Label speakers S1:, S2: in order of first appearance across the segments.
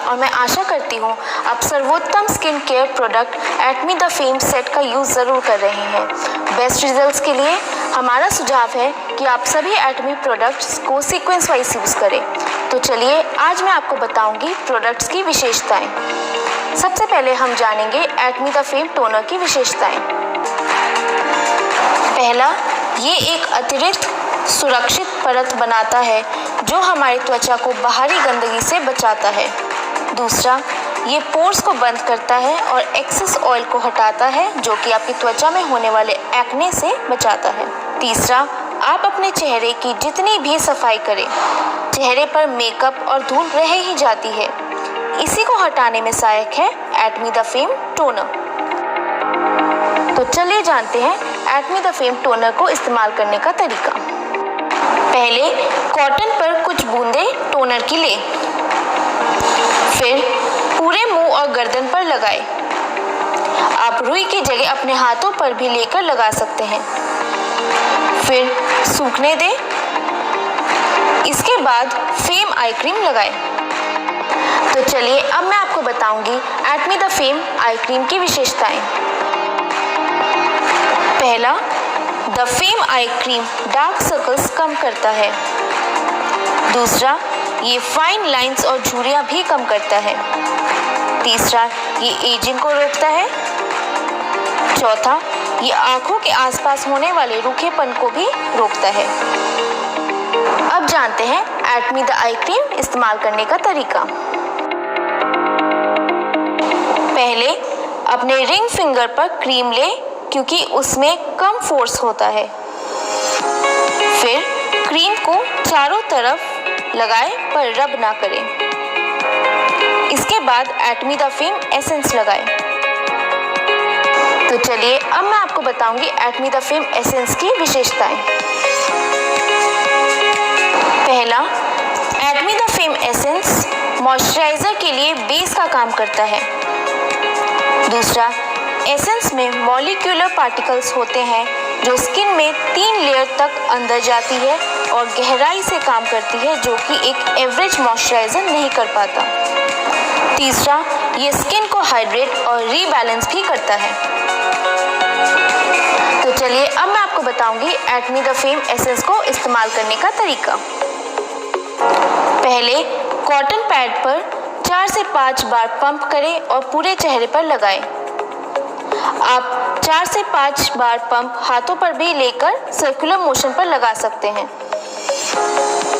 S1: और मैं आशा करती हूँ आप सर्वोत्तम skin care product Atomy the Fame set का यूज़ ज़रूर कर रहे हैं। बेस्ट रिजल्ट्स के लिए हमारा सुझाव है कि आप सभी एटमी प्रोडक्ट्स को सीक्वेंस वाइज यूज़ करें। तो चलिए आज मैं आपको बताऊंगी प्रोडक्ट्स की विशेषताएं। सबसे पहले हम जानेंगे एटमी द फेम टोनर की विशेषताएं। पहला, ये एक अतिरिक्त सुरक्षित परत बनाता है जो हमारी त्वचा को बाहरी गंदगी से बचाता है। दूसरा, ये पोर्स को बंद करता है और एक्सेस ऑयल को हटाता है जो कि आपकी त्वचा में होने वाले एक्ने से बचाता है। तीसरा, आप अपने चेहरे की जितनी भी सफाई करें, चेहरे पर मेकअप और धूल रह ही जाती है। इसी को हटाने में सहायक है एटमी द फेम टोनर। तो चलिए जानते हैं एटमी द फेम टोनर को इस्तेमाल करने का तरीका। पहले कॉटन पर कुछ बूंदें टोनर की लें, फिर पूरे मुंह और गर्दन पर लगाएं। आप रुई की जगह अपने हाथों पर भी लेकर लगा सकते हैं, फिर सूखने दें। इसके बाद फेम आई क्रीम लगाएं। तो चलिए अब मैं आपको बताऊंगी Atomy the Fame eye cream की विशेषताएं। पहला, the Fame eye cream dark circles कम करता है। दूसरा, ये फाइन लाइंस और झुर्रियां भी कम करता है। तीसरा, ये एजिंग को रोकता है। चौथा, ये आंखों के आसपास होने वाले रूखेपन को भी रोकता है। अब जानते हैं एटमी द आई क्रीम इस्तेमाल करने का तरीका। पहले अपने रिंग फिंगर पर क्रीम लें क्योंकि उसमें कम फोर्स होता है। फिर क्रीम को चारों तरफ लगाएं पर रब ना करें। इसके बाद एटमी द फेम एसेंस लगाएं। तो चलिए अब मैं आपको बताऊंगी एटमी द फेम एसेंस की विशेषताएं। पहला, Atomy the fame essence moisturiser के लिए बेस का काम करता है। दूसरा, एसेंस में मॉलिक्यूलर पार्टिकल्स होते हैं जो स्किन में 3 लेयर तक अंदर जाती है और गहराई से काम करती है जो कि एक एवरेज मॉइस्चराइजर नहीं कर पाता। तीसरा, ये स्किन को हाइड्रेट और रीबैलेंस भी करता है। तो चलिए अब मैं आपको बताऊंगी एटमी द फेम एसेंस को इस्तेमाल करने का तरीका। पहले कॉटन पैड पर 4 से 5 बार पंप करें और पूरे चेहरे पर लगाएं। आप 4 से 5 बार पंप हाथों पर भी लेकर सर्कुलर मोशन पर लगा सकते हैं।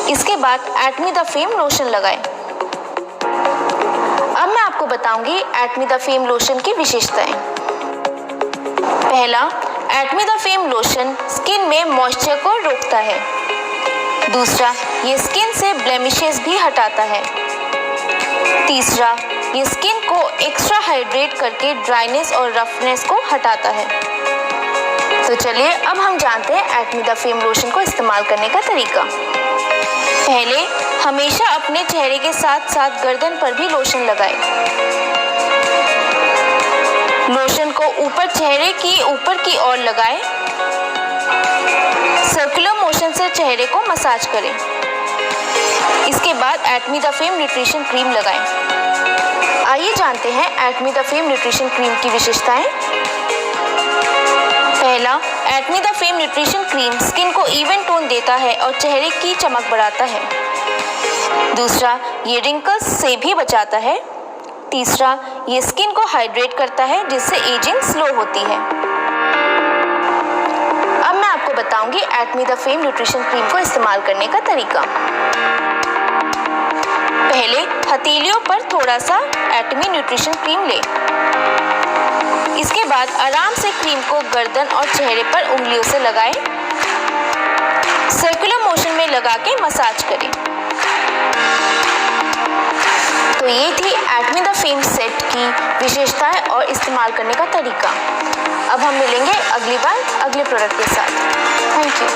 S1: इसके बाद एटमी द फेम लोशन लगाएं। अब मैं आपको बताऊंगी एटमी द फेम लोशन की विशेषताएं। पहला, Atomy the fame lotion skin में मॉइस्चर को रोकता है। दूसरा, ये स्किन से ब्लेमिशेस भी हटाता है। तीसरा, ये स्किन को एक्स्ट्रा हाइड्रेट करके ड्राइनेस और रफनेस को हटाता है। तो चलिए अब हम जानते हैं एटमी द फेम लोशन को इस्तेमाल करने का तरीका। पहले हमेशा अपने चेहरे के साथ साथ गर्दन पर भी लोशन लगाएं। लोशन को ऊपर चेहरे की ऊपर की ओर लगाएं। सर्कुलर मोशन से चेहरे को मसाज करें। इसके बाद Atomy the Fame nutrition cream लगाएं। आइए जानते हैं Atomy the Fame nutrition cream की विशेषताएं। पहला, Atomy the Fame nutrition cream skin को इवन टोन देता है और चेहरे की चमक बढ़ाता है। दूसरा, ये रिंकल्स से भी बचाता है। तीसरा, ये स्किन को हाइड्रेट करता है जिससे एजिंग स्लो होती है। अब मैं आपको बताऊंगी Atomy the Fame nutrition cream को इस्तेमाल करने का तरीका। पहले हथेलियों पर थोड़ा सा एटमी न्यूट्रिशन क्रीम लें। इसके बाद आराम से क्रीम को गर्दन और चेहरे पर उंगलियों से लगाएं। सर्कुलर मोशन में लगा के मसाज करें। तो ये थी एटमी द फेम सेट की विशेषताएं और इस्तेमाल करने का तरीका। अब हम मिलेंगे अगली बार अगले प्रोडक्ट के साथ। Thank you.